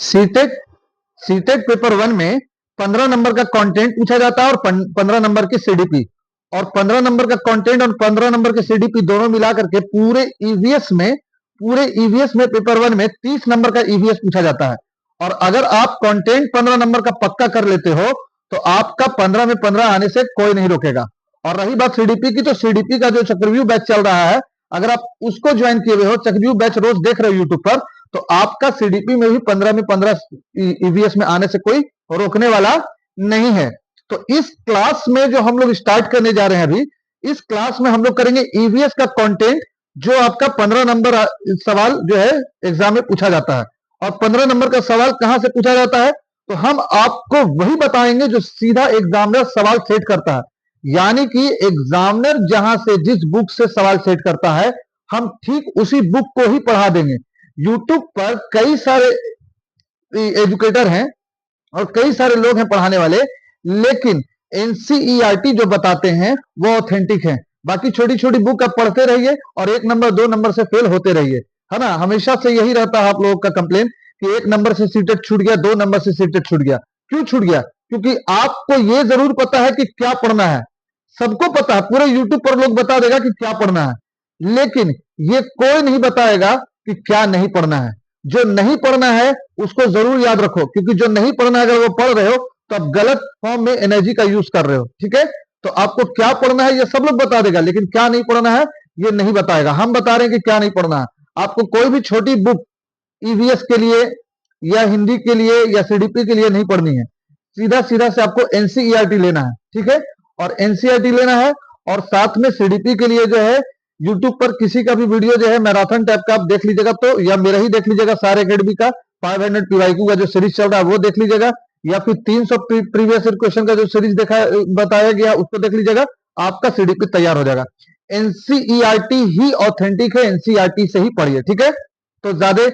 CTET CTET paper 1 में 15 number का content पूछा जाता है और 15 नंबर की सीडीपी, और 15 नंबर का कंटेंट और 15 नंबर के सीडीपी दोनों मिलाकर के पूरे ईवीएस में पेपर 1 में 30 नंबर का ईवीएस पूछा जाता है। और अगर आप कंटेंट 15 नंबर का पक्का कर लेते हो तो आपका 15 में 15 आने से कोई नहीं रोकेगा। और रही बात सीडीपी की, तो सीडीपी का जो चक्रव्यूह बैच चल रहा है, अगर आप उसको ज्वाइन किए हुए हो, चक्रव्यूह बैच रोज देख रहे हो यूट्यूब पर, तो आपका सीडीपी में भी 15 में 15 ईवीएस में आने से कोई रोकने वाला नहीं है। तो इस क्लास में जो हम लोग स्टार्ट करने जा रहे हैं अभी, इस क्लास में हम लोग करेंगे ईवीएस का कंटेंट, जो आपका 15 नंबर सवाल जो है एग्जाम में पूछा जाता है। और 15 नंबर का सवाल कहां से पूछा जाता है, तो हम आपको वही बताएंगे जो सीधा एग्जामिनर सवाल सेट करता है। यानी कि एग्जामिनर जहां से जिस बुक से सवाल सेट करता है, हम ठीक उसी बुक को ही पढ़ा देंगे। यूट्यूब पर कई सारे एजुकेटर हैं और कई सारे लोग हैं पढ़ाने वाले, लेकिन एनसीईआरटी जो बताते हैं वो ऑथेंटिक है। बाकी छोटी छोटी बुक आप पढ़ते रहिए और 1 नंबर 2 नंबर से फेल होते रहिए, है ना। हमेशा से यही रहता है आप लोगों का कंप्लेन कि 1 नंबर से सीटेट छूट गया, 2 नंबर से सीटेट छूट गया। क्यों छूट गया? क्योंकि आपको ये जरूर पता है कि क्या पढ़ना है, सबको पता है, पूरे यूट्यूब पर लोग बता देगा कि क्या पढ़ना है, लेकिन ये कोई नहीं बताएगा कि क्या नहीं पढ़ना है। जो नहीं पढ़ना है उसको जरूर याद रखो, क्योंकि जो नहीं पढ़ना है अगर वो पढ़ रहे हो तो आप गलत फॉर्म में एनर्जी का यूज कर रहे हो, ठीक है। तो आपको क्या पढ़ना है ये सब लोग बता देगा, लेकिन क्या नहीं पढ़ना है ये नहीं बताएगा। हम बता रहे हैं कि क्या नहीं पढ़ना है। आपको कोई भी छोटी बुक ईवीएस के लिए या हिंदी के लिए या सीडीपी के लिए नहीं पढ़नी है, सीधा सीधा से आपको एनसीईआरटी लेना है, ठीक है। और एनसीईआरटी लेना है, और साथ में सीडीपी के लिए जो है यूट्यूब पर किसी का भी वीडियो जो है मैराथन टाइप का आप देख लीजिएगा, तो या मेरा ही देख लीजिएगा, सार एकेडमी का 500 पीवाईक्यू का जो सीरीज चल रहा है वो देख लीजिएगा, या फिर 300 प्रीवियस क्वेश्चन का जो सीरीज देखा बताया गया उसको देख लीजिएगा, आपका सीडीपी तैयार हो जाएगा। एनसीईआरटी ही ऑथेंटिक है, एनसीईआरटी से ही पढ़िए, ठीक है। तो ज्यादा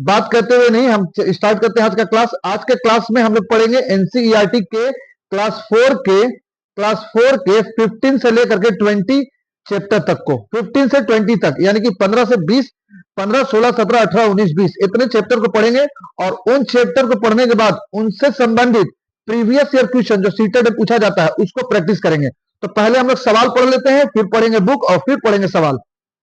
बात करते हुए नहीं, हम स्टार्ट करते हैं आज का क्लास। आज के क्लास में हम लोग पढ़ेंगे एनसीईआरटी के क्लास 4 के 15 से लेकर के 20 चैप्टर तक को, 15 से 20 तक, यानी कि 15 से 20, 15, 16, 17, 18, 19, 20 इतने चैप्टर को पढ़ेंगे। और उन चैप्टर को पढ़ने के बाद उनसे संबंधित प्रीवियस ईयर क्वेश्चन जो सीटेट में पूछा जाता है उसको प्रैक्टिस करेंगे। तो पहले हम लोग सवाल पढ़ लेते हैं, फिर पढ़ेंगे बुक और फिर पढ़ेंगे सवाल।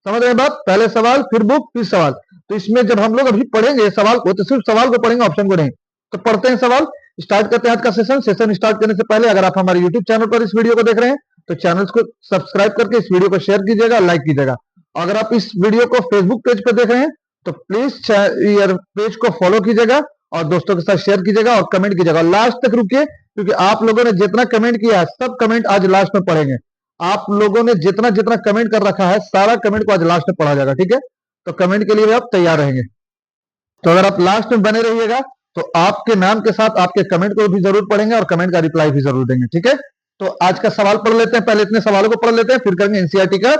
समझ रहे हैं बात? पहले सवाल, फिर बुक, फिर सवाल। तो इसमें जब हम लोग अभी पढ़ेंगे सवाल को, तो सिर्फ सवाल को पढ़ेंगे, ऑप्शन को नहीं। तो पढ़ते हैं सवाल, स्टार्ट करते हैं आज का सेशन स्टार्ट करने से पहले अगर आप हमारे यूट्यूब चैनल पर इस वीडियो को देख रहे हैं तो चैनल को सब्सक्राइब करके इस वीडियो को शेयर कीजिएगा, लाइक कीजिएगा। अगर आप इस वीडियो को फेसबुक पेज पर देख रहे हैं तो प्लीज पेज को फॉलो कीजिएगा और दोस्तों के साथ शेयर कीजिएगा और कमेंट कीजिएगा। लास्ट तक रुकिए, क्योंकि आप लोगों ने जितना कमेंट किया है सब कमेंट आज लास्ट में पढ़ेंगे। आप लोगों ने जितना जितना कमेंट कर रखा है सारा कमेंट को आज लास्ट में पढ़ा जाएगा, ठीक है। तो कमेंट के लिए भी आप तैयार रहेंगे। तो अगर आप लास्ट में बने रहिएगा तो आपके नाम के साथ आपके कमेंट को भी जरूर पढ़ेंगे और कमेंट का रिप्लाई भी जरूर देंगे, ठीक है। तो आज का सवाल पढ़ लेते हैं, पहले इतने सवालों को पढ़ लेते हैं, फिर करेंगे एनसीईआरटी का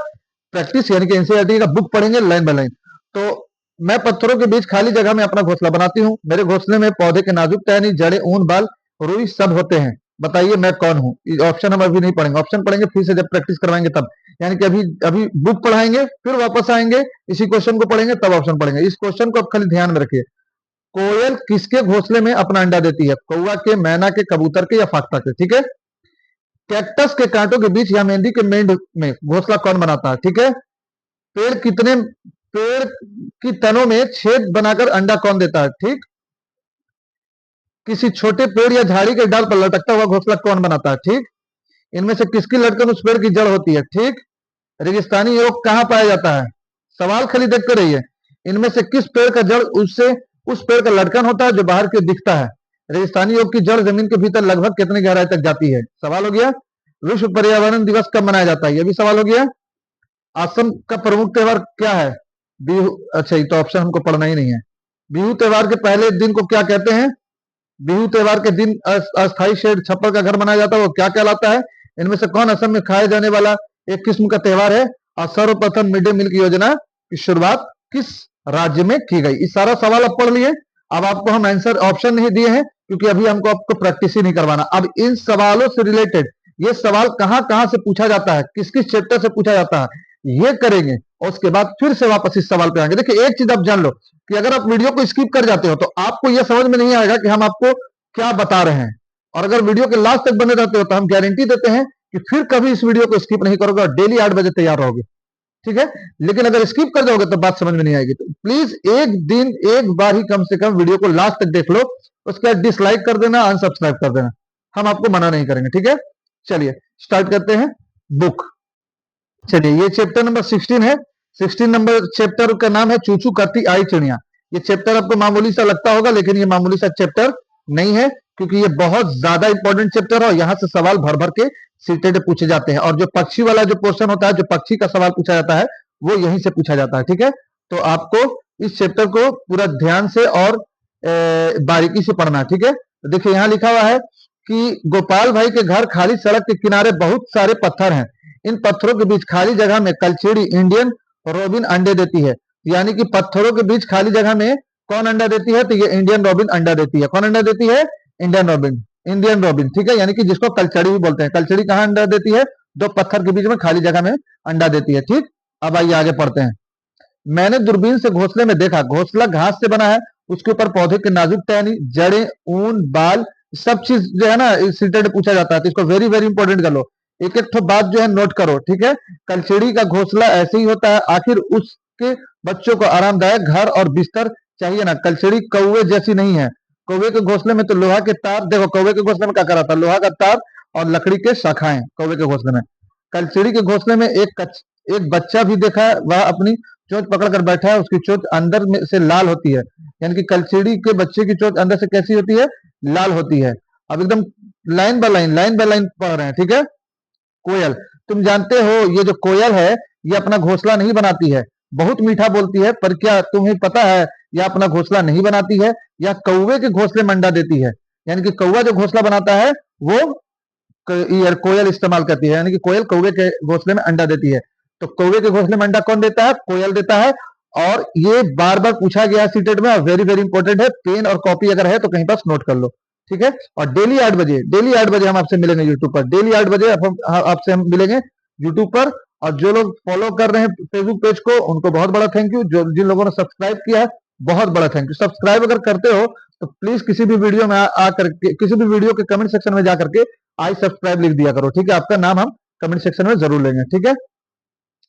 प्रैक्टिस, यानी कि एनसीईआरटी का बुक पढ़ेंगे लाइन बाय लाइन। तो मैं पत्थरों के बीच खाली जगह में अपना घोंसला बनाती हूँ, मेरे घोंसले में पौधे के नाजुक टहनी, जड़ें, ऊन, बाल, रुई सब होते हैं, बताइए मैं कौन हूँ। ऑप्शन हम अभी नहीं पढ़ेंगे, ऑप्शन पढ़ेंगे फिर से जब प्रैक्टिस करवाएंगे तब। यानी कि अभी अभी बुक पढ़ाएंगे, फिर वापस आएंगे, इसी क्वेश्चन को पढ़ेंगे, तब ऑप्शन पढ़ेंगे। इस क्वेश्चन को आप खाली ध्यान में रखिए। कोयल किसके घोंसले में अपना अंडा देती है? कौवा के, मैना के, कबूतर के या फाख्ता के, ठीक है। कैक्टस के कांटों के बीच या मेहंदी के मेंढ में घोंसला कौन बनाता है? ठीक है। पेड़ की तनों में छेद बनाकर अंडा कौन देता है? ठीक। किसी छोटे पेड़ या झाड़ी के डाल पर लटकता हुआ घोंसला कौन बनाता है? ठीक। इनमें से किसकी लटकन उस पेड़ की जड़ होती है? ठीक। रेगिस्तानी योग कहां पाया जाता है? सवाल खाली देखते रहिए। इनमें से किस पेड़ का जड़ उस पेड़ का लटकन होता है जो बाहर के दिखता है? रेगिस्तानी योग की जड़ जमीन के भीतर लगभग कितनी गहराई तक जाती है? सवाल हो गया। विश्व पर्यावरण दिवस कब मनाया जाता है? यह भी सवाल हो गया। असम का प्रमुख त्योहार क्या है? बिहू। अच्छा, ये तो ऑप्शन हमको पढ़ना ही नहीं है। बिहू त्योहार के पहले दिन को क्या कहते हैं? बिहू त्योहार के दिन अस्थाई शेड छप्पर का घर बनाया जाता है, वो क्या कहलाता है? इनमें से कौन असम में खाए जाने वाला एक किस्म का त्योहार है? और सर्वप्रथम मिड डे मील की योजना की शुरुआत किस राज्य में की गई? इस सारा सवाल आप पढ़ लिए। अब आपको हम आंसर ऑप्शन नहीं दिए हैं क्योंकि अभी हमको आपको प्रैक्टिस ही नहीं करवाना। अब इन सवालों से रिलेटेड ये सवाल कहां कहां से पूछा जाता है, किस किस चैप्टर से पूछा जाता है, ये करेंगे और उसके बाद फिर से वापस इस सवाल पे आएंगे। देखिए एक चीज आप जान लो, कि अगर आप वीडियो को स्किप कर जाते हो तो आपको यह समझ में नहीं आएगा कि हम आपको क्या बता रहे हैं। और अगर वीडियो के लास्ट तक बने रहते हो तो हम गारंटी देते हैं कि फिर कभी इस वीडियो को स्किप नहीं करोगे और डेली 8 बजे तैयार रहोगे, ठीक है। लेकिन अगर स्किप कर जाओगे तो बात समझ में नहीं आएगी। तो प्लीज एक दिन एक बार ही कम से कम वीडियो को लास्ट तक देख लो, उसके बाद डिसलाइक कर देना, अनसब्सक्राइब कर देना, हम आपको मना नहीं करेंगे, ठीक है। चलिए स्टार्ट करते हैं बुक। चलिए ये चैप्टर नंबर 16 है। 16 नंबर चैप्टर का नाम है चूचू करती आई चिड़िया। ये चैप्टर आपको मामूली सा लगता होगा, लेकिन ये मामूली सा चैप्टर नहीं है, क्योंकि ये बहुत ज्यादा इंपॉर्टेंट चैप्टर है और यहाँ से सवाल भर भर के सीटेड पूछे जाते हैं। और जो पक्षी वाला जो पोर्शन होता है, जो पक्षी का सवाल पूछा जाता है, वो यहीं से पूछा जाता है, ठीक है। तो आपको इस चैप्टर को पूरा ध्यान से और बारीकी से पढ़ना है, ठीक है। तो देखिए यहाँ लिखा हुआ है कि गोपाल भाई के घर खाली सड़क के किनारे बहुत सारे पत्थर हैं। इन पत्थरों के बीच खाली जगह में कलचेड़ी इंडियन रोबिन अंडे देती है। यानी कि पत्थरों के बीच खाली जगह में कौन अंडा देती है? तो ये इंडियन रोबिन अंडा देती है। कौन अंडा देती है? इंडियन रोबिन, इंडियन रोबिन, ठीक है। यानी कि जिसको कलचड़ी भी बोलते हैं। कलचड़ी कहाँ अंडा देती है? दो पत्थर के बीच में खाली जगह में अंडा देती है, ठीक। अब आइए आगे पढ़ते हैं। मैंने दूरबीन से घोंसले में देखा, घोंसला घास से बना है, उसके ऊपर पौधे के नाजुक टहनी, जड़ें, ऊन, बाल, सब चीज जो है ना इस सीटेड पूछा जाता है। तो इसको वेरी वेरी इंपॉर्टेंट कर लो, एक एक बात जो है नोट करो, ठीक है। कलचेड़ी का घोंसला ऐसे ही होता है, आखिर उसके बच्चों को आरामदायक घर और बिस्तर चाहिए ना। कलचेड़ी कौवे जैसी नहीं है। कौवे के घोंसले में तो लोहा के तार, देखो कौवे के घोंसले में क्या करा था, लोहा का तार और लकड़ी के शाखाएं कौवे के घोंसले में। कलचेड़ी के घोंसले में एक बच्चा भी देखा है, वह अपनी चोंच पकड़ कर बैठा है, उसकी चोंच अंदर में से लाल होती है। यानी कि कलचेड़ी के बच्चे की चोंच अंदर से कैसी होती है? लाल होती है। अब एकदम लाइन बाय लाइन पढ़ रहे हैं, ठीक है। कोयल, तुम जानते हो ये जो कोयल है ये अपना घोंसला नहीं बनाती है, बहुत मीठा बोलती है, पर क्या तुम्हें पता है यह अपना घोंसला नहीं बनाती है, यह कौवे के घोंसले में अंडा देती है। यानी कि कौवा जो घोंसला बनाता है वो कोयल इस्तेमाल करती है। यानी कि कोयल कौवे के घोंसले में अंडा देती है। तो कौवे के घोंसले में अंडा कौन देता है? कोयल देता है। और ये बार बार पूछा गया सीटेट में, वेरी वेरी इंपॉर्टेंट है। पेन और कॉपी अगर है तो कहीं पास नोट कर लो, ठीक है। और डेली 8 बजे हम आपसे मिलेंगे यूट्यूब पर। डेली 8 बजे आपसे हम मिलेंगे यूट्यूब पर। और जो लोग फॉलो कर रहे हैं फेसबुक पेज को, उनको बहुत बड़ा थैंक यू। जो जिन लोगों ने सब्सक्राइब किया है, बहुत बड़ा थैंक यू। सब्सक्राइब अगर करते हो तो प्लीज किसी भी वीडियो में आकर के, किसी भी वीडियो के कमेंट सेक्शन में जाकर के आई सब्सक्राइब लिख दिया करो, ठीक है। आपका नाम हम कमेंट सेक्शन में जरूर लेंगे, ठीक है।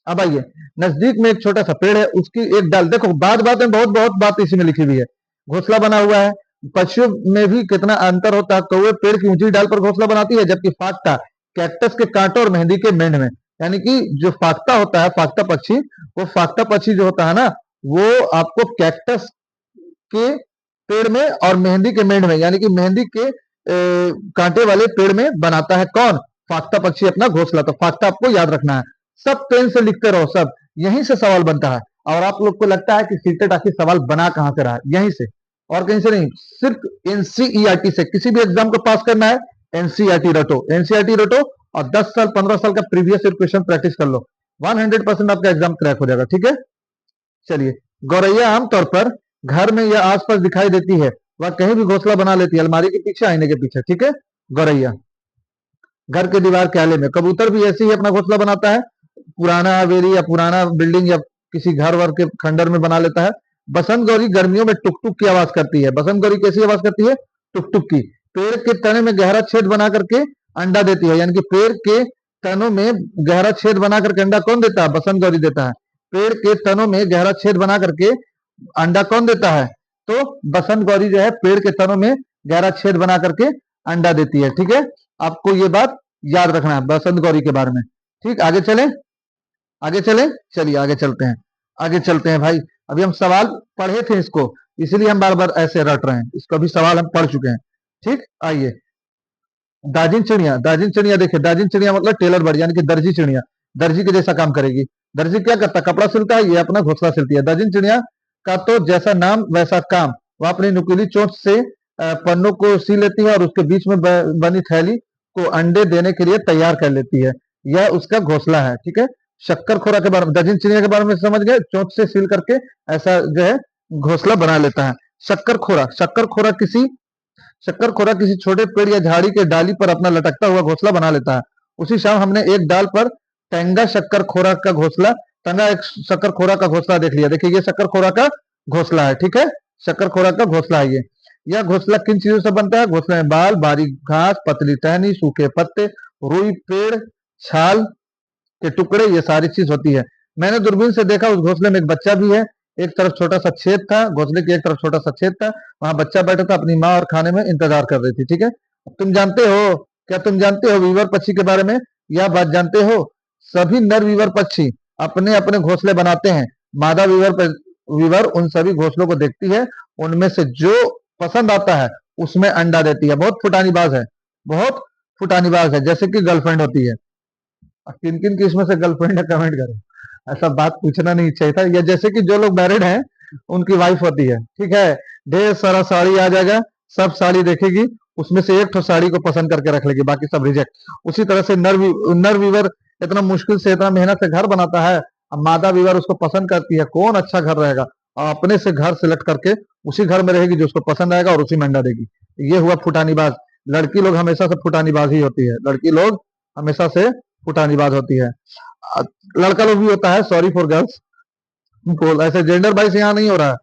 अब आइए, नजदीक में एक छोटा सा पेड़ है, उसकी एक डाल, देखो बात बात में बहुत बहुत बात इसी में लिखी हुई है। घोंसला बना हुआ है, पक्षियों में भी कितना अंतर होता है। कौवे पेड़ की ऊंची डाल पर घोंसला बनाती है, जबकि फाख्ता कैक्टस के कांटों और मेहंदी के मेंढ में। यानी कि जो फाख्ता होता है, फाख्ता पक्षी, वो फाख्ता पक्षी जो होता है ना, वो आपको कैक्टस के पेड़ में और मेहंदी के मेंढ में, यानी कि मेहंदी के कांटे वाले पेड़ में बनाता है। कौन? फाख्ता पक्षी अपना घोंसला। तो फाख्ता आपको याद रखना है, सब पेन से लिखते रहो, सब यहीं से सवाल बनता है। और आप लोग को लगता है कि सीटेट आखिर सवाल बना कहां से रहा है? यहीं से, और कहीं से नहीं। सिर्फ एनसीईआरटी से किसी भी एग्जाम को पास करना है, एनसीईआरटी रटो, एनसीईआरटी रटो और 10 साल 15 साल का प्रीवियस ईयर क्वेश्चन प्रैक्टिस कर लो, 100% आपका एग्जाम क्रैक हो जाएगा, ठीक है। चलिए, गौरैया आमतौर पर घर में या आसपास दिखाई देती है, वह कहीं भी घोंसला बना लेती है, अलमारी के पीछे, आईने के पीछे, ठीक है। गौरैया घर के दीवार के आले में। कबूतर भी ऐसे ही अपना घोंसला बनाता है, पुराना हवेली या पुराना बिल्डिंग या किसी घर वर के खंडर में बना लेता है। बसंत गौरी गर्मियों में टुक टुक की आवाज करती है। बसंत गौरी कैसी आवाज करती है? टुक टुक की। पेड़ के तने में गहरा छेद बना करके अंडा देती है। यानी कि पेड़ के तनों में गहरा छेद बना करके अंडा कौन देता है? बसंत गौरी देता है। पेड़ के तनों में गहरा छेद बना करके अंडा कौन देता है? तो बसंत गौरी जो है पेड़ के तनों में गहरा छेद बना करके अंडा देती है, ठीक है। आपको ये बात याद रखना है बसंत गौरी के बारे में, ठीक। आगे चलें, आगे चलें, चलिए आगे चलते हैं, आगे चलते हैं भाई। अभी हम सवाल पढ़े थे इसको, इसीलिए हम बार बार ऐसे रट रहे हैं। इसको भी सवाल हम पढ़ चुके हैं, ठीक। आइए, दाजिन चिड़िया। दाजिन चिड़िया देखिए, दाजिन चिड़िया मतलब टेलर बर्ड, यानी कि दर्जी चिड़िया, दर्जी के जैसा काम करेगी। दर्जी क्या करता है? कपड़ा सिलता है, ये अपना घोंसला सिलती है। दाजिन चिड़िया का तो जैसा नाम वैसा काम, वह अपनी नुकीली चोंच से पन्नों को सी लेती है और उसके बीच में बनी थैली को अंडे देने के लिए तैयार कर लेती है। यह उसका घोंसला है, ठीक है। शक्कर खोरा के बारे में, दाजिन चिड़िया के बारे में समझ गए, चोंच से सील करके ऐसा जो है घोंसला बना लेता है। शक्कर खोरा, शक्कर खोरा किसी छोटे पेड़ या झाड़ी के डाली पर अपना लटकता हुआ घोंसला बना लेता है। उसी शाम हमने एक डाल पर टंगा शक्कर खोरा का घोंसला देख लिया। देखिए ये शक्कर खोरा का घोंसला है, ठीक है। शक्कर खोराक का घोंसला है ये। यह घोंसला किन चीजों से बनता है? घोंसले में बाल, बारीक घास, पतली टहनी, सूखे पत्ते, रुई, पेड़, छाल के टुकड़े, ये सारी चीज होती है। मैंने दूरबीन से देखा, उस घोंसले में एक बच्चा भी है। एक तरफ छोटा सा छेद था, घोंसले की एक तरफ छोटा सा छेद था, वहां बच्चा बैठा था, अपनी माँ और खाने में इंतजार कर रही थी, ठीक है। तुम जानते हो, क्या तुम जानते हो वीवर पक्षी के बारे में? यह बात जानते हो, सभी नर वीवर पक्षी अपने अपने घोंसले बनाते हैं। मादा वीवर उन सभी घोंसलों को देखती है, उनमें से जो पसंद आता है उसमें अंडा देती है। बहुत फुटानीबाज है, बहुत फुटानीबाज है, जैसे कि गर्लफ्रेंड होती है। किन किन की इसमें से गर्लफ्रेंड है, कमेंट करो। ऐसा बात पूछना नहीं चाहिए था। या जैसे कि जो लोग मैरिड हैं उनकी वाइफ होती है, ठीक है। ढेर सारा साड़ी आ जाएगा, सब साड़ी देखेगी, उसमें से एक ठो साड़ी को पसंद करके रख लेगी, बाकी सब रिजेक्ट। उसी तरह से नर वीवर इतना मुश्किल से, इतना मेहनत से घर बनाता है, अब मादा वीवर उसको पसंद करती है, कौन अच्छा घर रहेगा, और अपने से घर सिलेक्ट करके उसी घर में रहेगी जो उसको पसंद आएगा और उसी में अंडा देगी। ये हुआ फुटानीबाज। लड़की लोग हमेशा से फुटानीबाज ही होती है, लड़की लोग हमेशा से फुटानीबाज होती है। अ, लड़का लोग भी होता है, सॉरी फॉर गर्ल्स। बोल ऐसे जेंडर वाइज यहाँ नहीं हो रहा है।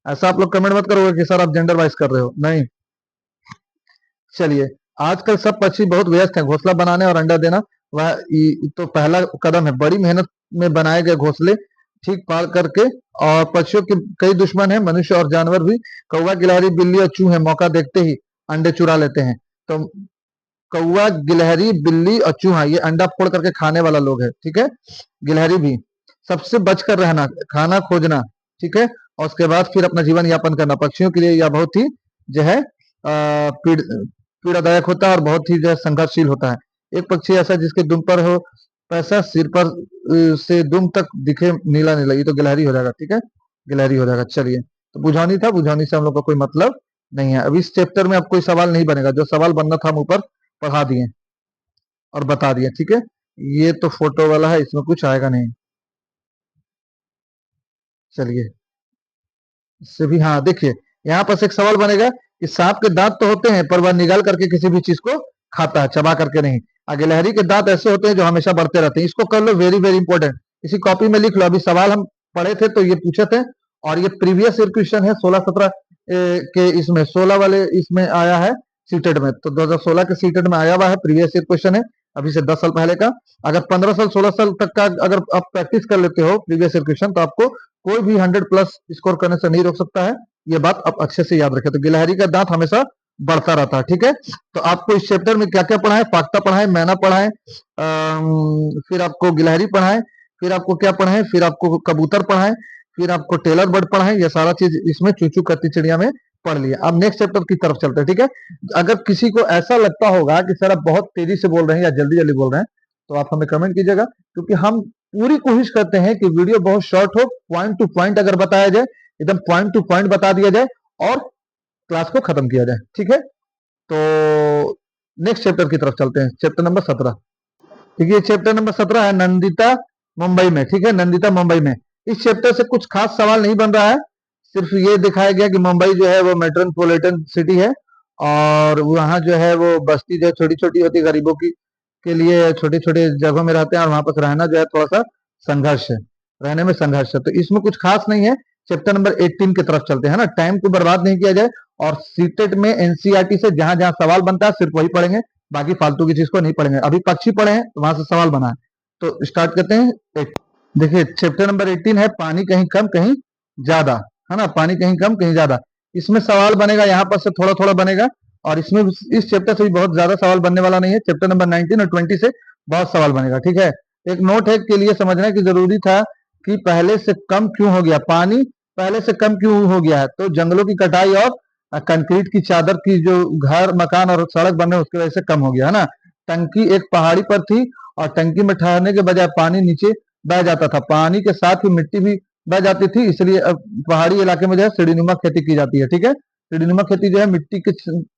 ऐसा आप लोग कमेंट मत करोगे कि सर आप जेंडर वाइज कर रहे हो, नहीं। चलिए, आजकल सब पक्षी बहुत व्यस्त हैं, घोंसला बनाने और अंडा देना वह तो पहला कदम है। बड़ी मेहनत में बनाए गए घोंसले ठीक पाल करके, और पक्षियों के कई दुश्मन हैं, मनुष्य और जानवर भी। कौवा, गिलहरी, बिल्ली और चूहे मौका देखते ही अंडे चुरा लेते हैं। तो कौवा, गिलहरी, बिल्ली और चूहा ये अंडा फोड़ करके खाने वाला लोग है, ठीक है। गिलहरी भी। सबसे बचकर रहना, खाना खोजना, ठीक है, और उसके बाद फिर अपना जीवन यापन करना। पक्षियों के लिए यह बहुत ही जो है पीड़ादायक होता है और बहुत ही जो है संघर्षशील होता है। एक पक्षी ऐसा जिसके दुम पर हो पैसा, सिर पर से दुम तक दिखे नीला नीला, ये तो गिलहरी हो जाएगा, ठीक है, गिलहरी हो जाएगा। चलिए, तो बुझानी था, बुझानी से हम लोग का कोई मतलब नहीं है। अब इस चैप्टर में अब कोई सवाल नहीं बनेगा, जो सवाल बनना था हम ऊपर पढ़ा दिए और बता दिए, ठीक है। ये तो फोटो वाला है, इसमें कुछ आएगा नहीं। चलिए, इससे भी, हाँ देखिए, यहाँ पर से एक सवाल बनेगा कि सांप के दांत तो होते हैं पर वह निगल करके किसी भी चीज को खाता है, चबा करके नहीं। गिलहरी के दांत ऐसे होते हैं जो हमेशा बढ़ते रहते हैं। इसको कर लो, वेरी वेरी इंपॉर्टेंट। इसी कॉपी में लिख लो, अभी सवाल हम पढ़े थे तो ये पूछे थे, और ये प्रीवियस ईयर क्वेश्चन है 16-17 के, इसमें 16 वाले इसमें आया है सीटेट में, तो 2016 के सीटेट में आया हुआ है, प्रीवियस ईयर क्वेश्चन है, अभी से 10 साल पहले का। अगर 15 साल 16 साल तक का अगर आप प्रैक्टिस कर लेते हो प्रीवियस ईयर क्वेश्चन, तो आपको कोई भी 100+ स्कोर करने से नहीं रोक सकता है। ये बात आप अच्छे से याद रखें। तो गिलहरी का दांत हमेशा बढ़ता रहता है, ठीक है। तो आपको इस चैप्टर में क्या क्या पढ़ा है? फाख्ता पढ़ा है, मैना पढ़ा है, फिर आपको गिलहरी पढ़ा है, फिर आपको क्या पढ़ा है, फिर आपको कबूतर पढ़ा है, फिर आपको टेलर बर्ड पढ़ा है। ये सारा चीज इसमें चूचू करती चिड़िया में पढ़ लिया। अब नेक्स्ट चैप्टर की तरफ चलते हैं, ठीक है। अगर किसी को ऐसा लगता होगा कि सर आप बहुत तेजी से बोल रहे हैं या जल्दी जल्दी बोल रहे हैं, तो आप हमें कमेंट कीजिएगा, क्योंकि हम पूरी कोशिश करते हैं कि वीडियो बहुत शॉर्ट हो, पॉइंट टू पॉइंट अगर बताया जाए, एकदम पॉइंट टू पॉइंट बता दिया जाए और क्लास को खत्म किया जाए, ठीक है। तो नेक्स्ट चैप्टर की तरफ चलते हैं, चैप्टर नंबर 17। ठीक है, चैप्टर नंबर 17 है नंदिता मुंबई में, ठीक है, नंदिता मुंबई में। इस चैप्टर से कुछ खास सवाल नहीं बन रहा है, सिर्फ ये दिखाया गया कि मुंबई जो है वो मेट्रोपॉलिटन सिटी है, और वहाँ जो है वो बस्ती जो छोटी छोटी होती है, गरीबों की के लिए छोटे छोटे जगहों में रहते हैं, और वहां पर रहना जो है थोड़ा सा संघर्ष है, रहने में संघर्ष है। तो इसमें कुछ खास नहीं है। चैप्टर नंबर 18 की तरफ चलते हैं ना, टाइम को बर्बाद नहीं किया जाए, और सीटेट में एनसीईआरटी से जहां जहां सवाल बनता है सिर्फ वही पढ़ेंगे, बाकी फालतू की चीज को नहीं पढ़ेंगे। अभी पक्षी पढ़े हैं तो वहां से सवाल बना है, तो स्टार्ट करते हैं। देखिए, चैप्टर नंबर 18 है पानी कहीं कम कहीं ज्यादा, है ना, पानी कहीं कम कहीं ज्यादा। इसमें सवाल बनेगा, यहाँ पर से थोड़ा थोड़ा बनेगा, और इसमें इस चैप्टर से भी बहुत ज्यादा सवाल बनने वाला नहीं है। चैप्टर नंबर 19 और 20 से बहुत सवाल बनेगा, ठीक है। एक नोट है के लिए समझना कि जरूरी था कि पहले से कम क्यों हो गया पानी, पहले से कम क्यों हो गया है, तो जंगलों की कटाई और कंक्रीट की चादर की जो घर मकान और सड़क बने उसकी वजह से कम हो गया, है ना। टंकी एक पहाड़ी पर थी, और टंकी में ठहरने के बजाय पानी नीचे बह जाता था, पानी के साथ ही मिट्टी भी बह जाती थी, इसलिए अब पहाड़ी इलाके में जो है सीढ़ीनुमा खेती की जाती है, ठीक है। सीढ़ीनुमा खेती जो है मिट्टी की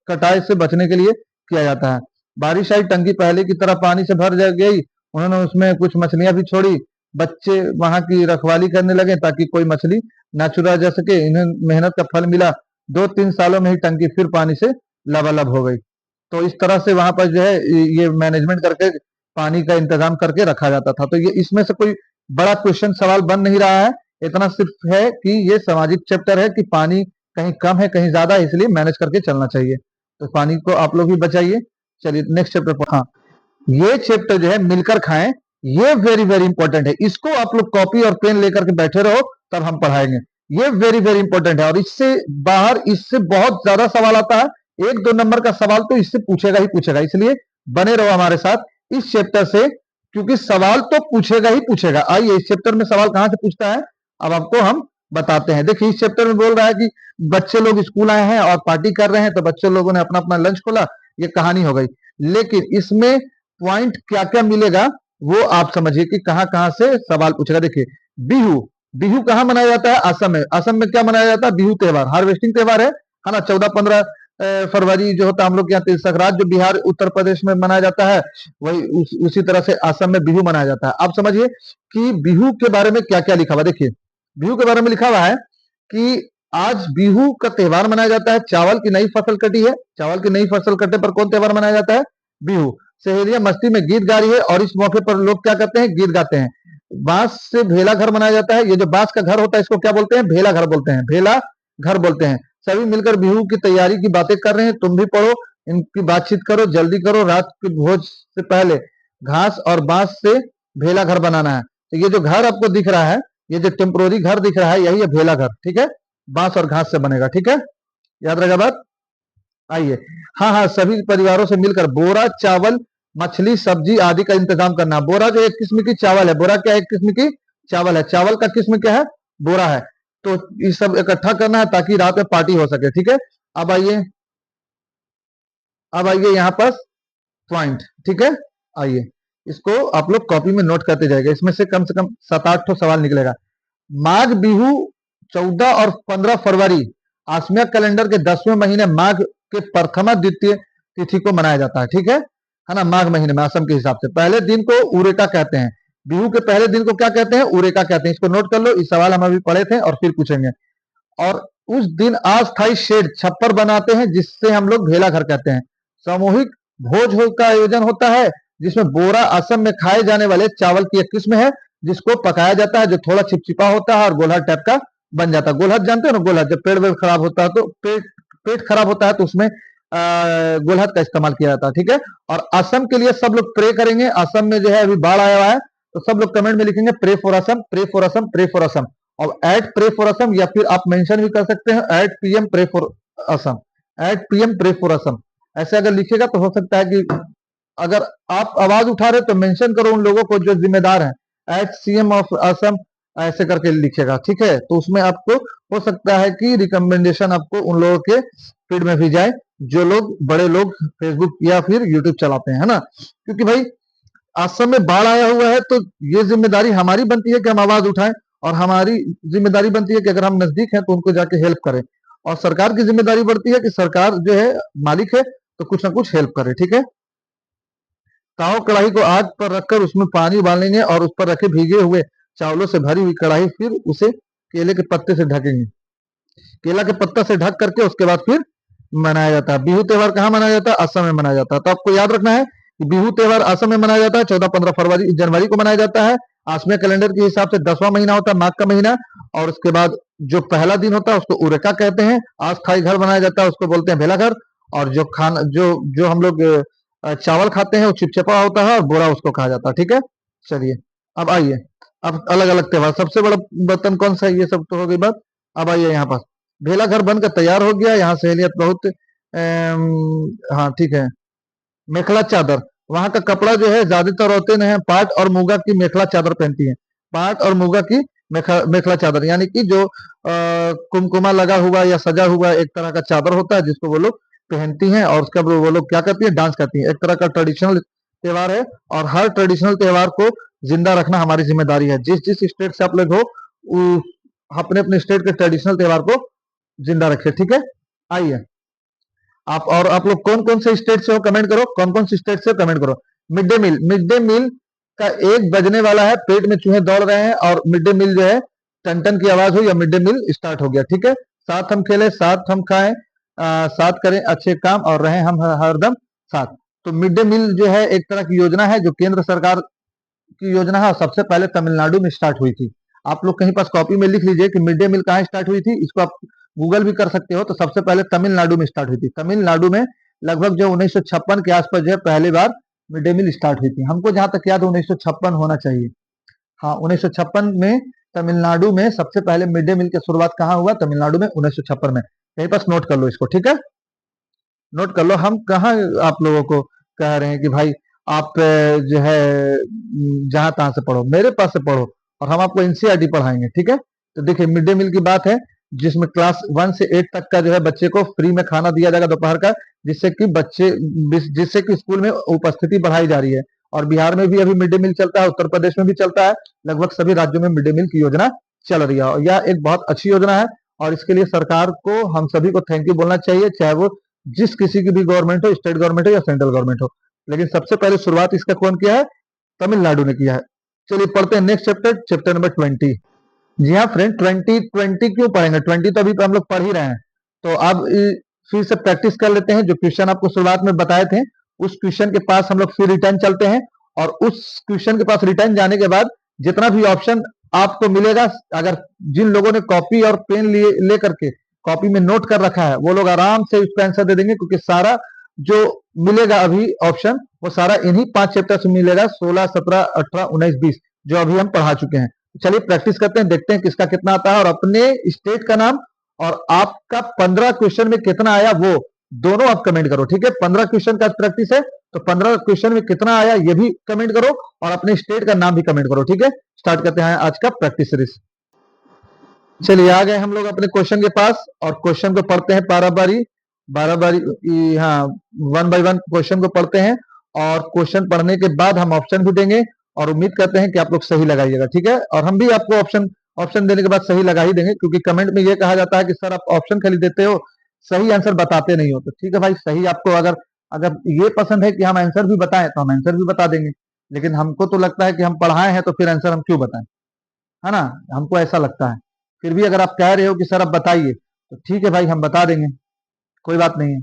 कटाई से बचने के लिए किया जाता है। बारिश आई, टंकी पहले की तरह पानी से भर गई, उन्होंने उसमें कुछ मछलियां भी छोड़ी, बच्चे वहां की रखवाली करने लगे ताकि कोई मछली ना चुरा जा सके। इन्हें मेहनत का फल मिला, 2-3 सालों में ही टंकी फिर पानी से लबालब हो गई। तो इस तरह से वहां पर जो है ये मैनेजमेंट करके पानी का इंतजाम करके रखा जाता था। तो ये इसमें से कोई बड़ा क्वेश्चन सवाल बन नहीं रहा है, इतना सिर्फ है कि ये सामाजिक चैप्टर है कि पानी कहीं कम है कहीं ज्यादा है, इसलिए मैनेज करके चलना चाहिए। तो पानी को आप लोग भी बचाइए। चलिए नेक्स्ट चैप्टर पर। हाँ, ये चैप्टर जो है मिलकर खाएं, ये वेरी वेरी इंपॉर्टेंट है। इसको आप लोग कॉपी और पेन लेकर के बैठे रहो, तब हम पढ़ाएंगे। ये वेरी वेरी इंपॉर्टेंट है और इससे बाहर इससे बहुत ज्यादा सवाल आता है। 1-2 नंबर का सवाल तो इससे पूछेगा ही पूछेगा, इसलिए बने रहो हमारे साथ इस चैप्टर से, क्योंकि सवाल तो पूछेगा ही पूछेगा। आइए इस चैप्टर में सवाल कहां से पूछता है, अब आपको हम बताते हैं। देखिए इस चैप्टर में बोल रहा है कि बच्चे लोग स्कूल आए हैं और पार्टी कर रहे हैं, तो बच्चे लोगों ने अपना अपना लंच खोला, ये कहानी हो गई। लेकिन इसमें पॉइंट क्या क्या मिलेगा वो आप समझिए कि कहां कहां से सवाल पूछेगा। देखिए बिहू, बिहू कहां मनाया जाता है? असम में। असम में क्या मनाया जाता है? बिहू त्योहार, हार्वेस्टिंग त्योहार है ना। 14-15 फरवरी जो होता है हम लोग के यहाँ तिल संक्रांत, जो बिहार उत्तर प्रदेश में मनाया जाता है, वही उसी तरह से असम में बिहू मनाया जाता है। आप समझिए कि बिहू के बारे में क्या क्या लिखा हुआ। देखिए बिहू के बारे में लिखा हुआ है कि आज बिहू का त्योहार मनाया जाता है। चावल की नई फसल कटी है, चावल की नई फसल कटने पर कौन त्योहार मनाया जाता है? बिहू। सहेलियां मस्ती में गीत गा रही है और इस मौके पर लोग क्या करते हैं? गीत गाते हैं। बांस से भेला घर बनाया जाता है। ये जो बांस का घर होता है इसको क्या बोलते हैं? भेला घर बोलते हैं, भेला घर बोलते हैं। सभी मिलकर बिहू की तैयारी की बातें कर रहे हैं, तुम भी पढ़ो, इनकी बातचीत करो, जल्दी करो, रात के भोज से पहले घास और बांस से भेला घर बनाना है। तो ये जो घर आपको दिख रहा है, ये जो टेम्पोररी घर दिख रहा है, यही है भेला घर, ठीक है। बांस और घास से बनेगा, ठीक है, याद रहेगा बात। आइए, हाँ हाँ, सभी परिवारों से मिलकर बोरा चावल मछली सब्जी आदि का इंतजाम करना। बोरा जो एक किस्म की चावल है, बोरा क्या एक किस्म की चावल है, चावल का किस्म क्या है? बोरा है। तो ये सब इकट्ठा करना है ताकि रात में पार्टी हो सके, ठीक है। अब आइए, अब आइए यहाँ पर पॉइंट, ठीक है। आइए इसको आप लोग कॉपी में नोट करते जाएगा, इसमें से कम 7-8 ठो सवाल निकलेगा। माघ बिहू 14 और 15 फरवरी आसमिया कैलेंडर के 10वें महीने माघ के प्रथमा द्वितीय तिथि को मनाया जाता है ना। माघ महीने में असम के हिसाब से पहले दिन को उरेका कहते हैं। बिहू के पहले दिन को क्या कहते हैं? उरेका कहते हैं। इसको नोट कर लो, इस सवाल हम अभी पढ़े थे और फिर पूछेंगे। और उस दिन अस्थायी शेड छप्पर बनाते हैं जिससे हम लोग भेला घर कहते हैं। सामूहिक भोज का आयोजन होता है जिसमें बोरा असम में खाए जाने वाले चावल की एक किस्म है जिसको पकाया जाता है, जो थोड़ा चिपचिपा होता है और गोलहद टाइप का बन जाता है। गोलहद जानते हो ना? गोलहद जब पेट वेट खराब होता है तो पेट खराब होता है तो उसमें गोलहद का इस्तेमाल किया जाता है, ठीक है। और असम के लिए सब लोग प्रे करेंगे। असम में जो है अभी बाढ़ आया हुआ है, तो सब लोग कमेंट में लिखेंगे pray for Assam, pray for Assam, pray for Assam. और एट प्रे फॉर असम, या फिर आप मेंशन भी कर सकते हैं eight PM pray for Assam, eight PM pray for Assam. ऐसे अगर लिखेगा तो हो सकता है कि अगर आप आवाज उठा रहे तो मेंशन करो उन लोगों को जो जिम्मेदार हैं, एट सीएम ऑफ असम ऐसे करके लिखेगा, ठीक है। तो उसमें आपको हो सकता है कि रिकमेंडेशन आपको उन लोगों के फीड में भी जाए जो लोग बड़े लोग फेसबुक या फिर यूट्यूब चलाते हैं, है ना। क्योंकि भाई असम में बाढ़ आया हुआ है तो ये जिम्मेदारी हमारी बनती है कि हम आवाज उठाएं, और हमारी जिम्मेदारी बनती है कि अगर हम नजदीक हैं तो उनको जाके हेल्प करें। और सरकार की जिम्मेदारी बढ़ती है कि सरकार जो है मालिक है तो कुछ ना कुछ हेल्प करे, ठीक है। ताव कढ़ाई को आग पर रखकर उसमें पानी उबालेंगे और उस पर रखे भीगे हुए चावलों से भरी हुई कढ़ाई, फिर उसे केले के पत्ते से ढकेंगे। केला के पत्ता से ढक करके उसके बाद फिर मनाया जाता है। बिहू त्योहार कहाँ मनाया जाता है? असम में मनाया जाता है। तो आपको याद रखना है कि बिहू त्योहार असम में मनाया जाता है। 14-15 फरवरी जनवरी को मनाया जाता है। आसमिया कैलेंडर के हिसाब से 10वां महीना होता है, माघ का महीना। और उसके बाद जो पहला दिन होता है उसको उरेका कहते हैं। अस्थायी घर बनाया जाता है उसको बोलते हैं भेला घर। और जो खाना जो जो हम लोग चावल खाते हैं वो चिपचिपा होता है और बोरा उसको कहा जाता है, ठीक है। चलिए अब आइए, अब अलग अलग त्योहार। सबसे बड़ा बर्तन कौन सा है? ये सब तो हो गई बात। अब आइए यहाँ पर भेला घर बनकर तैयार हो गया। यहाँ सहेलियत बहुत हाँ ठीक है। मेखला चादर, वहां का कपड़ा जो है ज्यादातर औरतें हैं पाट और मुगा की मेखला चादर पहनती हैं। पाट और मुगा की मेखला चादर, यानी कि जो कुमकुमा लगा हुआ या सजा हुआ एक तरह का चादर होता है जिसको वो लोग पहनती हैं। और उसका वो लोग क्या करती है? डांस करती है। एक तरह का ट्रेडिशनल त्योहार है और हर ट्रेडिशनल त्योहार को जिंदा रखना हमारी जिम्मेदारी है। जिस जिस स्टेट से आप लोग हो अपने अपने स्टेट के ट्रेडिशनल त्योहार को जिंदा रखे, ठीक है। आइए आप, और आप लोग कौन कौन से स्टेट से हो कमेंट करो, कौन कौन से स्टेट से हो कमेंट करो। Mid day meal, mid day meal का एक बजने वाला है, पेट में चूहे दौड़ रहे हैं और मिड डे मील जो है टन टन की आवाज हुई या मिड डे मील स्टार्ट हो गया, ठीक है। साथ हम खेलें, साथ हम खाएं, साथ करें अच्छे काम और रहें हम हरदम साथ। तो मिड डे मील जो है एक तरह की योजना है जो केंद्र सरकार की योजना है और सबसे पहले तमिलनाडु में स्टार्ट हुई थी। आप लोग कहीं पास कॉपी में लिख लीजिए कि मिड डे मील कहाँ स्टार्ट हुई थी, इसको आप गूगल भी कर सकते हो। तो सबसे पहले तमिलनाडु में स्टार्ट हुई थी। तमिलनाडु में लगभग जो 1956 के आसपास जो है पहली बार मिड डे मील स्टार्ट हुई थी। हमको जहां तक याद है 1956 होना चाहिए। हाँ, 1956 में तमिलनाडु में सबसे पहले मिड डे मील की शुरुआत कहाँ हुआ? तमिलनाडु में 1956 में। कहीं पास नोट कर लो इसको, ठीक है, नोट कर लो। हम कहाँ आप लोगों को कह रहे हैं कि भाई आप जो है जहां तहां से पढ़ो, मेरे पास से पढ़ो और हम आपको एनसीईआरटी पढ़ाएंगे, ठीक है। तो देखिए मिड डे मील की बात है, जिसमें क्लास 1 से 8 तक का जो है बच्चे को फ्री में खाना दिया जाएगा दोपहर का, जिससे कि स्कूल में उपस्थिति बढ़ाई जा रही है। और बिहार में भी अभी मिड डे मील चलता है, उत्तर प्रदेश में भी चलता है, लगभग सभी राज्यों में मिड डे मील की योजना चल रही है और यह एक बहुत अच्छी योजना है। और इसके लिए सरकार को हम सभी को थैंक यू बोलना चाहिए, चाहे वो जिस किसी की भी गवर्नमेंट हो, स्टेट गवर्नमेंट हो या सेंट्रल गवर्नमेंट हो। लेकिन सबसे पहले शुरुआत इसका कौन किया है? तमिलनाडु ने किया है। चलिए पढ़ते हैं नेक्स्ट चैप्टर, चैप्टर नंबर 20। जी हाँ फ्रेंड, 20 क्यों पढ़ेंगे? 20 तो अभी हम लोग पढ़ ही रहे हैं। तो अब फिर से प्रैक्टिस कर लेते हैं। जो क्वेश्चन आपको शुरुआत में बताए थे उस क्वेश्चन के पास हम लोग फिर रिटर्न चलते हैं और उस क्वेश्चन के पास रिटर्न जाने के बाद जितना भी ऑप्शन आपको मिलेगा, अगर जिन लोगों ने कॉपी और पेन लिए लेकर के कॉपी में नोट कर रखा है वो लोग आराम से इसका आंसर दे देंगे, क्योंकि सारा जो मिलेगा अभी ऑप्शन वो सारा इन्हीं 5 चैप्टर से मिलेगा, 16, 17, 18, 19, 20 जो अभी हम पढ़ा चुके हैं। चलिए प्रैक्टिस करते हैं, देखते हैं किसका कितना आता है और अपने स्टेट का नाम और आपका 15 क्वेश्चन में कितना आया वो दोनों आप कमेंट करो, ठीक है। 15 क्वेश्चन का प्रैक्टिस है, तो 15 क्वेश्चन में कितना आया ये भी कमेंट करो और अपने स्टेट का नाम भी कमेंट करो, ठीक है। स्टार्ट करते हैं आज का प्रैक्टिस सीरीज। चलिए आ गए हम लोग अपने क्वेश्चन के पास और क्वेश्चन को पढ़ते हैं बारह बारी, हाँ, 1 बाय 1 क्वेश्चन को पढ़ते हैं और क्वेश्चन पढ़ने के बाद हम ऑप्शन भी देंगे और उम्मीद करते हैं कि आप लोग सही लगाइएगा, ठीक है। और हम भी आपको ऑप्शन ऑप्शन देने के बाद सही लगा ही देंगे, क्योंकि कमेंट में ये कहा जाता है कि सर आप ऑप्शन खाली देते हो, सही आंसर बताते नहीं हो। तो ठीक है भाई, सही आपको अगर अगर ये पसंद है कि हम आंसर भी बताएं तो हम आंसर भी बता देंगे, लेकिन हमको तो लगता है कि हम पढ़ाए हैं तो फिर आंसर हम क्यों बताएं, है ना। हमको ऐसा लगता है। फिर भी अगर आप कह रहे हो कि सर आप बताइए तो ठीक है भाई, हम बता देंगे, कोई बात नहीं है,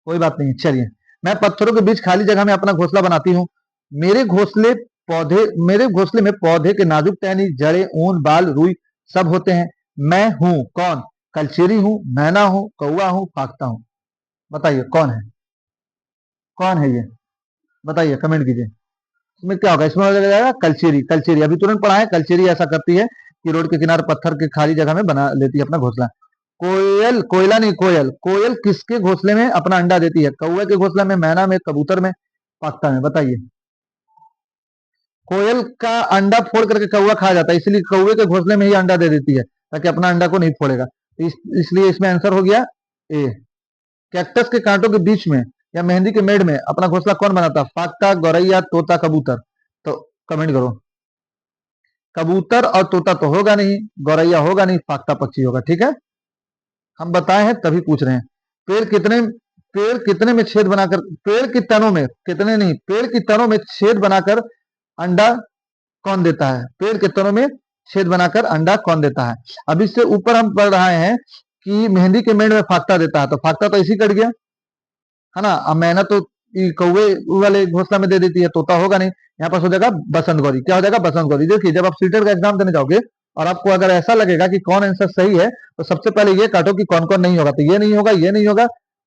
कोई बात नहीं है। चलिए, मैं पत्थरों के बीच खाली जगह में अपना घोंसला बनाती हूँ। मेरे घोंसले मेरे घोंसले में पौधे के नाजुक टहनी, जड़ें, ऊन, बाल, रुई सब होते हैं। मैं हूँ कौन? कलचेरी हूँ, मैना हूँ, कौवा हूँ, फाख्ता हूँ। बताइए कौन है? कौन है ये? बताइए, कमेंट कीजिए। इसमें क्या होगा? इसमें हो जाएगा कलचेरी। कलचेरी अभी तुरंत पढ़ा है। कलचेरी ऐसा करती है कि रोड के किनारे पत्थर के खाली जगह में बना लेती है अपना घोंसला। कोयल, कोयला नहीं, कोयल। कोयल किसके घोंसले में अपना अंडा देती है? कौवे के घोंसले में, मैना में, कबूतर में, पाख्ता में। बताइए। कोयल का अंडा फोड़ करके कौवा खा जाता है, इसलिए कौवे के घोंसले में ही अंडा दे देती है ताकि अपना अंडा को नहीं फोड़ेगा। इसलिए इसमें आंसर हो गया ए। कैक्टस के कांटों के बीच में या मेहंदी के मेड़ में अपना घोंसला कौन बनाता? फाख्ता, गौरैया, तोता, कबूतर। तो कमेंट करो। कबूतर और तोता तो होगा नहीं, गौरैया होगा नहीं, फाख्ता पक्षी होगा, ठीक है। हम बताए हैं तभी पूछ रहे हैं। पेड़ कितने पेड़ कितने में छेद बनाकर, पेड़ की तनों में, कितने नहीं, पेड़ की तनों में छेद बनाकर अंडा कौन देता है? पेड़ के तनों में छेद बनाकर अंडा कौन देता है? अब इससे ऊपर हम पढ़ रहे हैं कि मेहंदी के मेड़ में फाख्ता देता है, तो फाख्ता तो इसी कट गया, है ना। अब मैंने तो कौवे वाले घोंसला में दे देती है, तोता होगा नहीं। यहाँ पास हो जाएगा बसंत गौरी। क्या हो जाएगा? बसंत गौरी। देखिए, जब आप सीटेट का एग्जाम देने जाओगे और आपको अगर ऐसा लगेगा कि कौन आंसर सही है, तो सबसे पहले ये काटो कि कौन कौन नहीं होगा। तो ये नहीं होगा, ये नहीं होगा,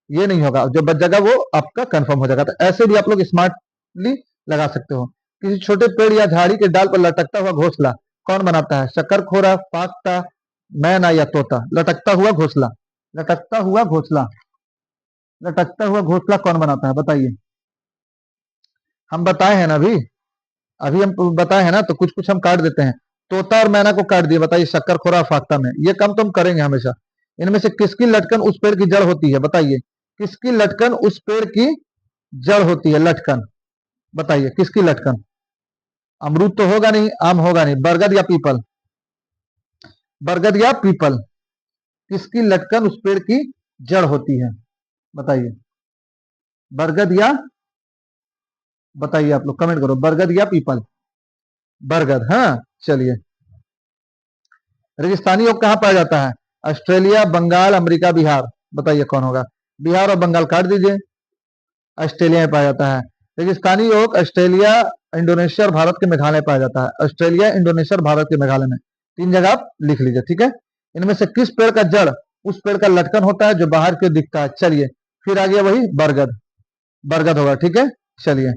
ये नहीं होगा, जो बच जाएगा वो आपका कंफर्म हो जाएगा। तो ऐसे भी आप लोग स्मार्टली लगा सकते हो। किसी छोटे पेड़ या झाड़ी के डाल पर लटकता हुआ घोंसला कौन बनाता है? शक्करखोरा, फाख्ता, मैना या तोता। लटकता हुआ घोंसला, लटकता हुआ घोंसला, लटकता हुआ घोंसला कौन बनाता है? बताइए। हम बताए हैं ना अभी, अभी हम बताए हैं ना, तो कुछ कुछ हम काट देते हैं। तोता और मैना को काट दिए। बताइए, शक्करखोरा, फाख्ता में ये काम तो हम करेंगे हमेशा। इनमें से किसकी लटकन उस पेड़ की जड़ होती है? बताइए, किसकी लटकन उस पेड़ की जड़ होती है? लटकन, बताइए किसकी लटकन? अमरूद तो होगा नहीं, आम होगा नहीं, बरगद या पीपल? बरगद या पीपल, किसकी लटकन उस पेड़ की जड़ होती है? बताइए, बरगद या, बताइए आप लोग कमेंट करो, बरगद या पीपल? बरगद, हाँ। चलिए, रेगिस्तानी ओक कहाँ पाया जाता है? Australia, Bengal, America, Bihar. बताइए कौन होगा? बिहार और बंगाल काट दीजिए। ऑस्ट्रेलिया में पाया जाता है। रेगिस्तानी ओक ऑस्ट्रेलिया, इंडोनेशिया और भारत के मेघालय पाया जाता है। ऑस्ट्रेलिया, इंडोनेशिया और भारत के मेघालय में, 3 जगह आप लिख लीजिए, ठीक है। इनमें से किस पेड़ का जड़ उस पेड़ का लटकन होता है जो बाहर की ओर दिखता है? चलिए, फिर आ गया वही बरगद, बरगद होगा, ठीक है। चलिए,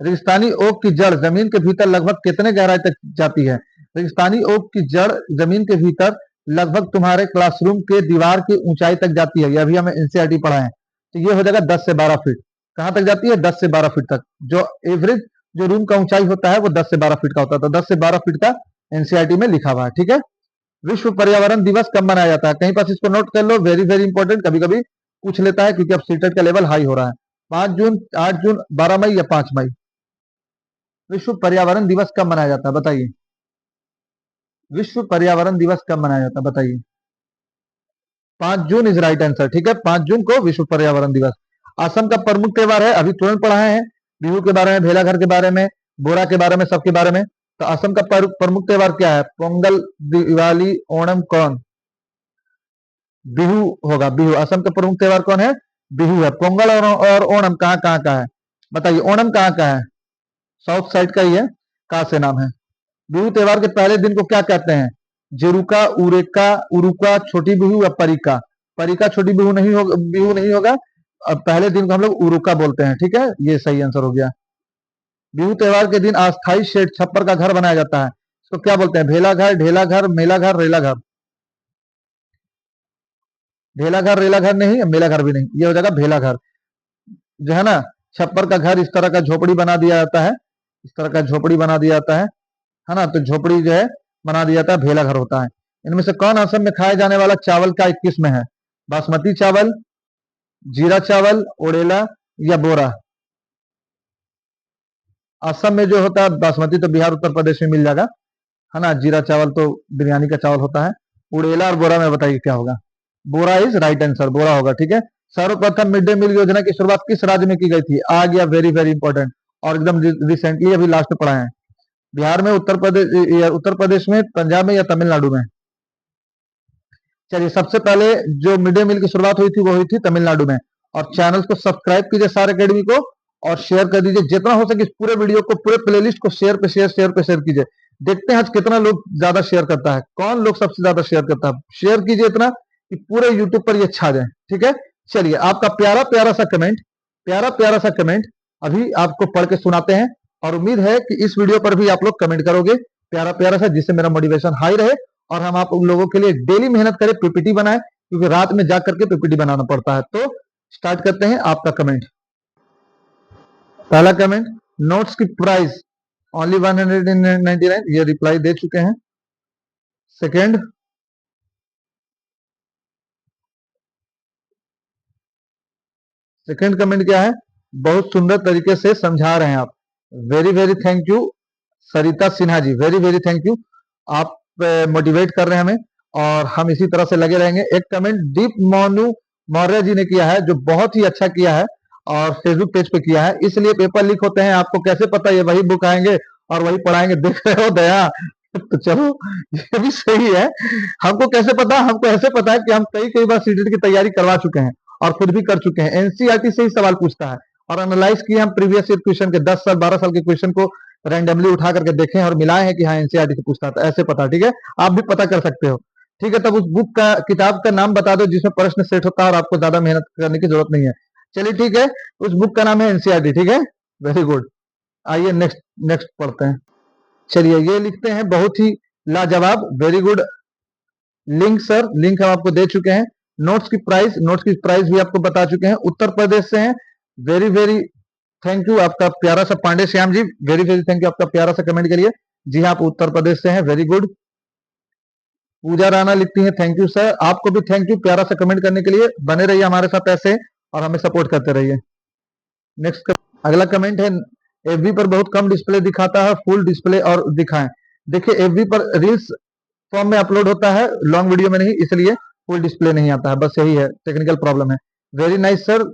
रेगिस्तानी ओक की जड़ जमीन के भीतर लगभग कितने गहराई तक जाती है? रेगिस्तानी ओक की जड़ जमीन के भीतर लगभग तुम्हारे क्लासरूम के दीवार की ऊंचाई तक जाती है। ये अभी हमें एनसीईआरटी पढ़ा है, तो ये हो जाएगा 10 से 12 फीट। कहां तक जाती है? 10 से 12 फीट तक। जो एवरेज जो रूम का ऊंचाई होता है वो 10 से 12 फीट का होता है, तो 10 से 12 फीट का एनसीईआरटी में लिखा हुआ है, ठीक है। विश्व पर्यावरण दिवस कब मनाया जाता है? कहीं पास इसको नोट कर लो, वेरी वेरी इंपॉर्टेंट, कभी कभी पूछ लेता है क्योंकि अब सीटेट का लेवल हाई हो रहा है। 5 जून, 8 जून, 12 मई या 5 मई? विश्व पर्यावरण दिवस कब मनाया जाता है बताइए? विश्व पर्यावरण दिवस कब मनाया जाता है बताइए? 5 जून इज राइट आंसर, ठीक है। 5 जून को विश्व पर्यावरण दिवस। असम का प्रमुख त्योहार है, अभी तुरंत पढ़ाए हैं, बिहू के बारे में, भेलाघर के बारे में, बोरा के बारे में, सबके बारे में। तो असम का प्रमुख त्योहार क्या है? पोंगल, दिवाली, ओणम, कौन? बिहू होगा, बिहू। असम का प्रमुख त्योहार कौन है? बिहू है। पोंगल और ओणम कहाँ कहाँ का है बताइए? ओणम कहाँ का है? साउथ साइड का ही है, का से नाम है। बिहू त्योहार के पहले दिन को क्या कहते हैं? जेरुका, उरेका, उरुका, छोटी बिहू या परिका? परिका छोटी बिहू नहीं होगा, बिहू नहीं होगा। अब पहले दिन को हम लोग उरुका बोलते हैं, ठीक है। ये सही आंसर हो गया। बिहू त्योहार के दिन अस्थाई शेड, छप्पर का घर बनाया जाता है, इसको क्या बोलते हैं? भेला घर, ढेला घर, मेला घर, रेला घर? ढेला घर, रेला घर नहीं, मेला घर भी नहीं, ये हो जाएगा भेला घर। जो है ना, छप्पर का घर, इस तरह का झोपड़ी बना दिया जाता है, इस तरह का झोपड़ी बना दिया जाता है ना, तो झोपड़ी जो है बना दिया जाता है, भेला घर होता है। इनमें से कौन असम में खाए जाने वाला चावल का एक किस्म है? बासमती चावल, जीरा चावल, ओडेला या बोरा? असम में जो होता है बासमती तो बिहार उत्तर प्रदेश में मिल जाएगा, है ना। जीरा चावल तो बिरयानी का चावल होता है। उड़ेला और बोरा में बताइए क्या होगा? बोरा इज राइट आंसर, बोरा होगा, ठीक है। सर्वप्रथम मिड डे मील योजना की शुरुआत किस राज्य में की गई थी? आ गया, वेरी वेरी इंपॉर्टेंट, और एकदम रिसेंटली अभी लास्ट में पढ़ा है। बिहार में, उत्तर प्रदेश, उत्तर प्रदेश में, पंजाब में या तमिलनाडु में? चलिए, सबसे पहले जो मिड डे मील की शुरुआत हुई थी वो हुई थी तमिलनाडु में। और चैनल को सब्सक्राइब कीजिए सार एकेडमी को, और शेयर कर दीजिए जितना हो सके, इस पूरे वीडियो को, पूरे प्लेलिस्ट को शेयर पे शेयर, शेयर पे शेयर कीजिए। देखते हैं आज कितना लोग ज्यादा शेयर करता है, कौन लोग सबसे ज्यादा शेयर करता है। शेयर कीजिए इतना कि पूरे यूट्यूब पर ये छा जाए, ठीक है। चलिए, आपका प्यारा प्यारा सा कमेंट, प्यारा प्यारा सा कमेंट अभी आपको पढ़ के सुनाते हैं, और उम्मीद है कि इस वीडियो पर भी आप लोग कमेंट करोगे प्यारा प्यारा सा, जिससे मेरा मोटिवेशन हाई रहे और हम आप उन लोगों के लिए डेली मेहनत करें, पीपीटी बनाए, क्योंकि रात में जा करके पीपीटी बनाना पड़ता है। तो स्टार्ट करते हैं आपका कमेंट। पहला कमेंट, नोट्स की प्राइस ओनली 199, ये रिप्लाई दे चुके हैं। सेकेंड, सेकेंड कमेंट क्या है? बहुत सुंदर तरीके से समझा रहे हैं आप, very very thank you Sarita Sinha ji, very very thank you. आप मोटिवेट कर रहे हैं हमें, और हम इसी तरह से लगे रहेंगे। एक कमेंट दीप मोनू मौर्य जी ने किया है, जो बहुत ही अच्छा किया है, और फेसबुक पेज पे किया है, इसलिए पेपर लीक होते हैं। आपको कैसे पता? ये वही बुक आएंगे और वही पढ़ाएंगे, देख रहे हो दया। तो चलो, ये भी सही है। हमको कैसे पता? हमको ऐसे पता है कि हम कई कई बार सीटेट की तैयारी करवा चुके हैं और खुद भी कर चुके हैं। एनसीईआरटी से ही सवाल पूछता है, और एनालाइज किए हम प्रीवियस ईयर क्वेश्चन के, 10 साल 12 साल के क्वेश्चन को रैंडमली उठा करके देखे हैं और मिलाए हैं कि हाँ एनसीईआरटी से पूछता है, तो ऐसे पता, ठीक है। आप भी पता कर सकते हो, ठीक है। तब उस बुक का, किताब का नाम बता दो जिसमें प्रश्न सेट होता है और आपको ज्यादा मेहनत करने की जरूरत नहीं है। चलिए, ठीक है, उस बुक का नाम है एनसीईआरटी, ठीक है। Very good. आइए नेक्स्ट, नेक्स्ट पढ़ते हैं। चलिए, ये लिखते हैं बहुत ही लाजवाब, very good. Link sir, link हम आपको दे चुके हैं। नोट्स की प्राइस, नोट्स की प्राइस भी आपको बता चुके हैं। उत्तर प्रदेश से हैं, वेरी वेरी थैंक यू आपका प्यारा सा, Pandey Shyam ji, very very thank you आपका प्यारा सा कमेंट के लिए। जी हाँ, आप उत्तर प्रदेश से हैं, वेरी गुड। पूजा राणा लिखती है थैंक यू सर, आपको भी थैंक यू प्यारा सा कमेंट करने के लिए। बने रहिए हमारे साथ ऐसे, और हमें सपोर्ट करते रहिए। नेक्स्ट, अगला कमेंट है, एफबी पर बहुत कम डिस्प्ले दिखाता है, फुल डिस्प्ले और दिखाएं। देखिए, एफबी पर रील्स फॉर्म में अपलोड होता है, लॉन्ग वीडियो में नहीं, इसलिए फुल डिस्प्ले नहीं आता है, बस यही है, टेक्निकल प्रॉब्लम है। Very nice sir,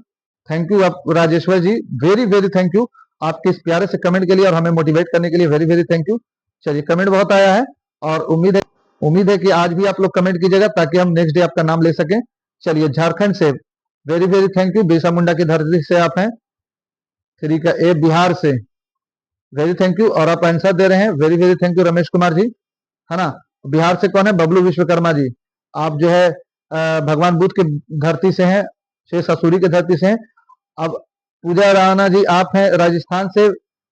thank you आप राजेश्वर जी, वेरी वेरी थैंक यू आपके इस प्यारे से कमेंट के लिए और हमें मोटिवेट करने के लिए, वेरी वेरी थैंक यू। चलिए, कमेंट बहुत आया है, और उम्मीद है कि आज भी आप लोग कमेंट कीजिएगा ताकि हम नेक्स्ट डे आपका नाम ले सकें। चलिए, झारखंड से, very very thank you, Birsa Munda की धरती से आप हैं। 3 का ए बिहार से, वेरी थैंक यू। और आप आंसर दे रहे हैं, very very thank you Ramesh Kumar ji, है ना। बिहार से कौन है? बबलू विश्वकर्मा जी। आप जो है भगवान बुद्ध की धरती से हैं, शेष असुरी की धरती से हैं। अब पूजा राणा जी आप हैं राजस्थान से,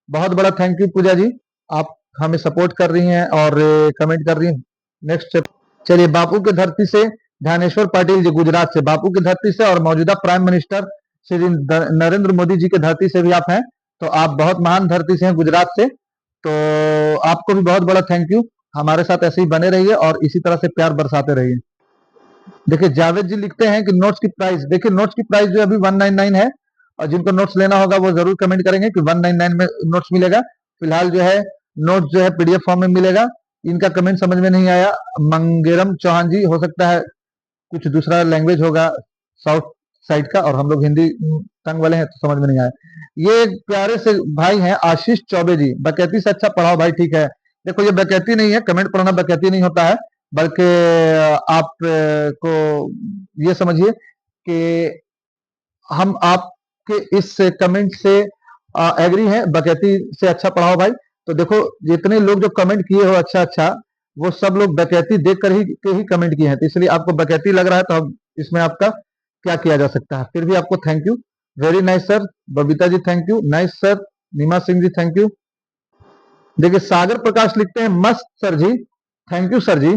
बहुत बड़ा थैंक यू पूजा जी, आप हमें सपोर्ट कर रही हैं और कमेंट कर रही हैं। नेक्स्ट चलिए, बापू की धरती से ध्यानेश्वर पाटिल जी गुजरात से, बापू की धरती से और मौजूदा प्राइम मिनिस्टर श्री नरेंद्र मोदी जी की धरती से भी आप हैं, तो आप बहुत महान धरती से हैं गुजरात से, तो आपको भी बहुत बड़ा थैंक यू। हमारे साथ ऐसे ही बने रहिए और इसी तरह से प्यार बरसाते रहिए। देखिए जावेद जी लिखते हैं कि नोट्स की प्राइस, देखिए नोट्स की प्राइस जो अभी 199 है, और जिनको नोट्स लेना होगा वो जरूर कमेंट करेंगे कि 199 में नोट्स मिलेगा। फिलहाल जो है नोट्स जो है पीडीएफ फॉर्म में मिलेगा। इनका कमेंट समझ में नहीं आया, मंगेरम चौहान जी, हो सकता है कुछ दूसरा लैंग्वेज होगा साउथ साइड का, और हम लोग हिंदी तंग वाले हैं तो समझ में नहीं आया। ये प्यारे से भाई हैं आशीष चौबे जी, बकैती से अच्छा पढ़ाओ भाई, ठीक है। देखो ये बकैती नहीं है, कमेंट पढ़ना बकैती नहीं होता है, बल्कि आप को ये समझिए कि हम आपके इस कमेंट से एग्री हैं, बकैती से अच्छा पढ़ाओ भाई। तो देखो जितने लोग जो कमेंट किए हो अच्छा अच्छा, वो सब लोग बकैती देख कर ही के ही कमेंट किए हैं, तो इसलिए आपको बकैती लग रहा है, तो अब इसमें आपका क्या किया जा सकता है। फिर भी आपको thank you, very nice sir. Babita ji thank you, nice sir. Neema Singh ji thank you. देखिए सागर प्रकाश लिखते हैं मस्त sir ji, thank you sir ji,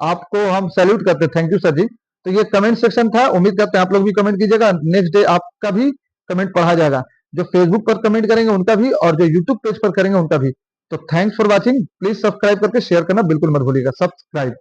आपको हम सैल्यूट करते हैं, थैंक यू सर जी। तो ये कमेंट सेक्शन था, उम्मीद करते हैं आप लोग भी कमेंट कीजिएगा, नेक्स्ट डे आपका भी कमेंट पढ़ा जाएगा, जो फेसबुक पर कमेंट करेंगे उनका भी, और जो यूट्यूब पेज पर करेंगे उनका भी। तो thanks for watching, please subscribe करके शेयर करना बिल्कुल मत भूलिएगा, सब्सक्राइब।